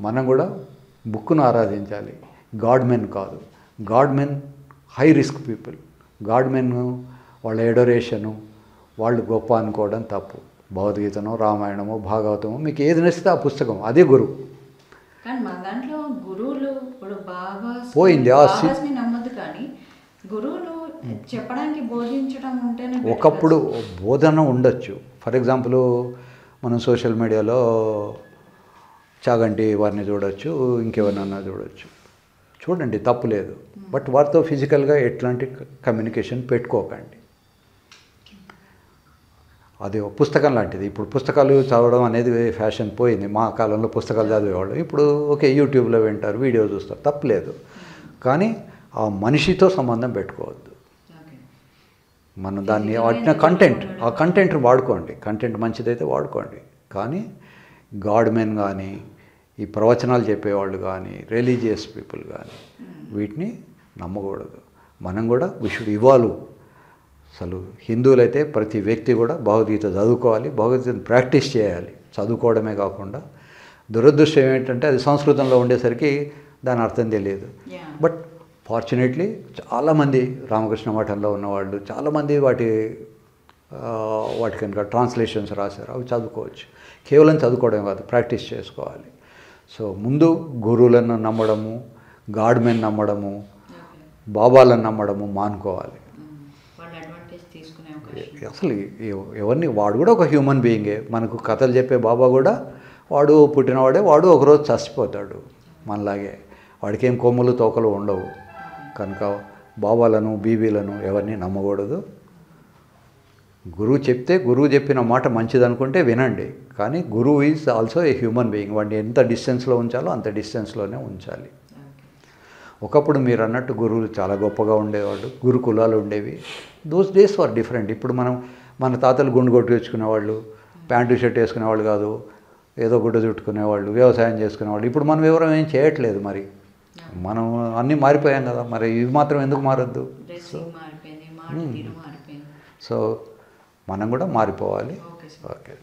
మనం కూడా బుక్ను ఆరాధించాలి. గాడ్ మెన్ కాదు. God men high risk people. God men వాళ్ళ ఎడోరేషను వాళ్ళు గొప్ప అనుకోవడం తప్పు. భగవద్గీతనో రామాయణమో భాగవతమో మీకు ఏది నచ్చితే ఆ పుస్తకం అదే గురువు. కానీ మన దాంట్లో గురువులు ఇప్పుడు పోయింది నమ్మద్దు, కానీ గురువులు చెప్పడానికి బోధించడం ఉంటేనే. ఒకప్పుడు బోధన ఉండొచ్చు. ఫర్ ఎగ్జాంపుల్ మనం సోషల్ మీడియాలో చాగంటి వారిని చూడొచ్చు, ఇంకెవరినన్నా చూడొచ్చు, చూడండి తప్పు లేదు. బట్ వారితో ఫిజికల్గా ఎట్లాంటి కమ్యూనికేషన్ పెట్టుకోకండి. అది పుస్తకం లాంటిది. ఇప్పుడు పుస్తకాలు చదవడం అనేది ఫ్యాషన్ పోయింది. మా కాలంలో పుస్తకాలు చదివేవాళ్ళు. ఇప్పుడు ఓకే యూట్యూబ్లో వింటారు, వీడియో చూస్తారు, తప్పులేదు. కానీ ఆ మనిషితో సంబంధం పెట్టుకోవద్దు. మనం దాన్ని వాటిన ఆ కంటెంట్ వాడుకోండి. కంటెంట్ మంచిదైతే వాడుకోండి. కానీ గాడ్ మెన్ కానీ, ఈ ప్రవచనాలు చెప్పేవాళ్ళు కానీ, రిలీజియస్ పీపుల్ కానీ వీటిని నమ్మకూడదు. మనం కూడా వి షుడ్ ఇవాల్వ్. అసలు హిందువులైతే ప్రతి వ్యక్తి కూడా భగవద్గీత చదువుకోవాలి, భగవద్గీతను ప్రాక్టీస్ చేయాలి. చదువుకోవడమే కాకుండా దురదృష్టం ఏంటంటే అది సంస్కృతంలో ఉండేసరికి దాని అర్థం తెలియదు. బట్ ఫార్చునేట్లీ చాలామంది రామకృష్ణ మఠంలో ఉన్నవాళ్ళు చాలామంది వాటి కనుక ట్రాన్స్లేషన్స్ రాశారు. అవి చదువుకోవచ్చు. కేవలం చదువుకోవడం కాదు, ప్రాక్టీస్ చేసుకోవాలి. సో ముందు గురువులను నమ్మడము, గాడ్ మెన్ నమ్మడము, బాబాలను నమ్మడము మానుకోవాలి. అసలు ఎవరిని, వాడు కూడా ఒక హ్యూమన్ బీయింగే. మనకు కథలు చెప్పే బాబా కూడా వాడు పుట్టినవాడే, వాడు ఒకరోజు చచ్చిపోతాడు మనలాగే. వాడికి ఏం కొమ్ములు తోకలు ఉండవు. కనుక బాబాలను బీబీలను ఎవరిని నమ్మకూడదు. గురువు చెప్తే, గురువు చెప్పిన మాట మంచిదనుకుంటే వినండి. కానీ గురువు is also a human being. వాడిని ఎంత డిస్టెన్స్లో ఉంచాలో అంత డిస్టెన్స్లోనే ఉంచాలి. ఒకప్పుడు మీరు అన్నట్టు గురువులు చాలా గొప్పగా ఉండేవాళ్ళు, గురుకులాలు ఉండేవి. Those days are different. ఇప్పుడు మన తాతలు గుండు కొట్టు తెచ్చుకునేవాళ్ళు, ప్యాంటు షర్ట్ వేసుకునేవాళ్ళు కాదు, ఏదో గుడ్డ చుట్టుకునేవాళ్ళు, వ్యవసాయం చేసుకునేవాళ్ళు. ఇప్పుడు మనం ఎవరం ఏం చేయట్లేదు. మరి మనం అన్నీ మారిపోయాం కదా, మరి ఇవి మాత్రం ఎందుకు మారద్దు? సో మనం కూడా మారిపోవాలి. ఓకే.